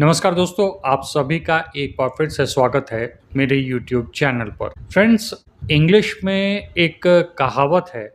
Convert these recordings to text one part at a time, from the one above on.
नमस्कार दोस्तों, आप सभी का एक बार फिर से स्वागत है मेरे YouTube चैनल पर। फ्रेंड्स, इंग्लिश में एक कहावत है,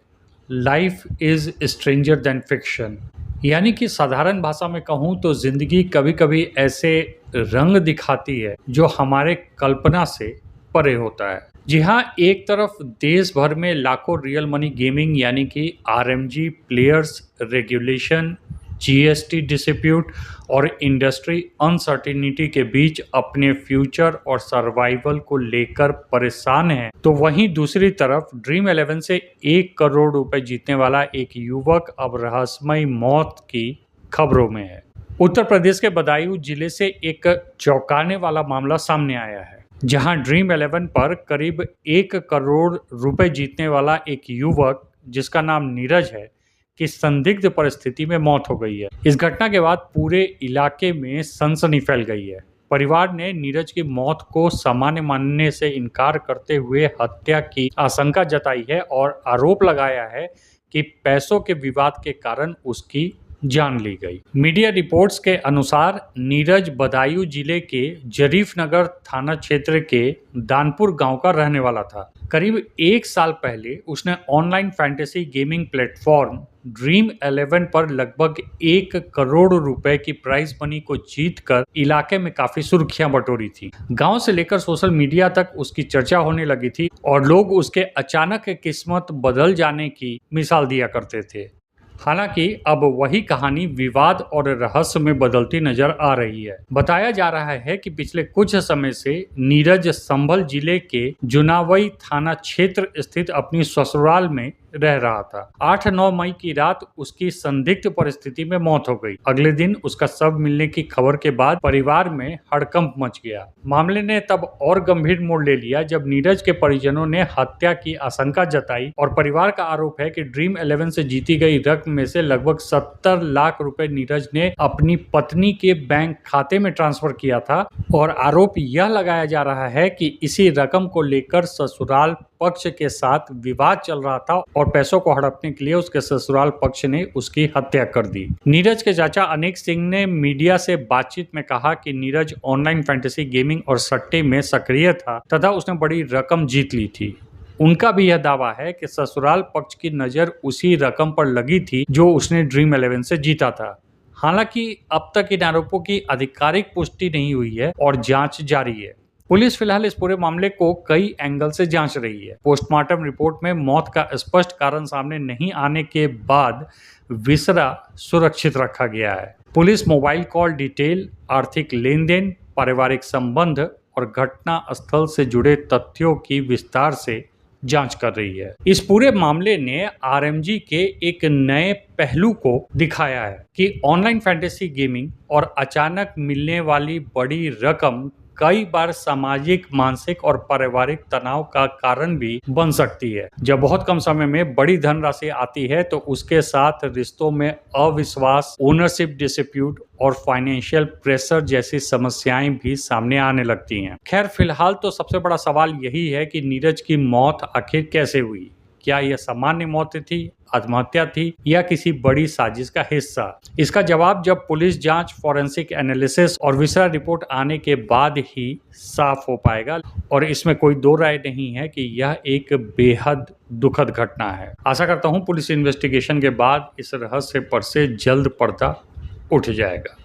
life is stranger then fiction. यानी कि साधारण भाषा में कहूँ तो ज़िंदगी कभी-कभी ऐसे रंग दिखाती है जो हमारे कल्पना से परे होता है। जी हाँ, एक तरफ देश भर में लाखों रियल मनी गेमिंग यानी कि RMG players, regulation, GST dispute और इंडस्ट्री अनसर्टिनिटी के बीच अपने फ्यूचर और सर्वाइवल को लेकर परेशान है, तो वहीं दूसरी तरफ ड्रीम 11 से 1 करोड़ रुपए जीतने वाला एक युवक अब रहस्यमय मौत की खबरों में है। उत्तर प्रदेश के बदायूं जिले से एक चौंकाने वाला मामला सामने आया है, जहां ड्रीम 11 पर करीब 1 करोड़ रुपए जीतने वाला एक युवक, जिसका नाम नीरज है, की संदिग्ध परिस्थिति में मौत हो गई है। इस घटना के बाद पूरे इलाके में सनसनी फैल गई है। परिवार ने नीरज की मौत को सामान्य मानने से इनकार करते हुए हत्या की आशंका जताई है और आरोप लगाया है कि पैसों के विवाद के कारण उसकी जान ली गई। मीडिया रिपोर्ट्स के अनुसार नीरज बदायूं जिले के जरीफनगर थाना क्षेत्र के दानपुर गांव का रहने वाला था। करीब 1 साल पहले उसने online fantasy gaming platform dream 11 पर लगभग 1 करोड़ रुपए की प्राइज मनी को जीतकर इलाके में काफी सुर्खियां बटोरी थी। गांव से लेकर सोशल मीडिया तक उसकी चर्चा होने लगी थी और लोग उसके अचानक किस्मत बदल जाने की मिसाल दिया करते थे। हालांकि अब वही कहानी विवाद और रहस्य में बदलती नजर आ रही है। बताया जा रहा है कि पिछले कुछ समय से नीरज संभल जिले के जुनावई थाना क्षेत्र स्थित अपनी ससुराल में रह रहा था। 8-9 मई की रात उसकी संदिग्ध परिस्थिति में मौत हो गई। अगले दिन उसका शव मिलने की खबर के बाद परिवार में हड़कंप मच गया। मामले ने तब और गंभीर मोड़ ले लिया जब नीरज के परिजनों ने हत्या की आशंका जताई और परिवार का आरोप है कि ड्रीम 11 से जीती गई रकम में से लगभग 70 लाख रुपए नीरज ने अपनी पत्नी के बैंक खाते में ट्रांसफर किया था और आरोप यह लगाया जा रहा है कि इसी रकम को लेकर ससुराल पक्ष के साथ विवाद चल रहा था और पैसों को हड़पने के लिए उसके ससुराल पक्ष ने उसकी हत्या कर दी। नीरज के चाचा अनेक सिंह ने मीडिया से बातचीत में कहा कि नीरज ऑनलाइन फैंटेसी गेमिंग और सट्टे में सक्रिय था तथा उसने बड़ी रकम जीत ली थी। उनका भी यह दावा है कि ससुराल पक्ष की नज़र उसी रकम पर लगी थी जो उसने ड्रीम 11 से जीता था। हालांकि अब तक इन आरोपों की आधिकारिक पुष्टि नहीं हुई है और जांच जारी है। पुलिस फिलहाल इस पूरे मामले को कई एंगल से जांच रही है। पोस्टमार्टम रिपोर्ट में मौत का स्पष्ट कारण सामने नहीं आने के बाद विसरा सुरक्षित रखा गया है। पुलिस मोबाइल कॉल डिटेल, आर्थिक लेन देन, पारिवारिक संबंध और घटना स्थल से जुड़े तथ्यों की विस्तार से जांच कर रही है। इस पूरे मामले ने आरएमजी के एक नए पहलू को दिखाया है कि ऑनलाइन फैंटेसी गेमिंग और अचानक मिलने वाली बड़ी रकम कई बार सामाजिक, मानसिक और पारिवारिक तनाव का कारण भी बन सकती है। जब बहुत कम समय में बड़ी धनराशि आती है तो उसके साथ रिश्तों में अविश्वास, ओनरशिप डिस्प्यूट और फाइनेंशियल प्रेशर जैसी समस्याएं भी सामने आने लगती हैं। खैर, फिलहाल तो सबसे बड़ा सवाल यही है कि नीरज की मौत आखिर कैसे हुई। क्या यह सामान्य मौत थी, आत्महत्या थी या किसी बड़ी साजिश का हिस्सा? इसका जवाब जब पुलिस जांच, फॉरेंसिक एनालिसिस और विसरा रिपोर्ट आने के बाद ही साफ हो पाएगा और इसमें कोई दो राय नहीं है कि यह एक बेहद दुखद घटना है। आशा करता हूं पुलिस इन्वेस्टिगेशन के बाद इस रहस्य पर से जल्द पर्दा उठ जाएगा।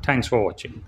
Thanks for watching.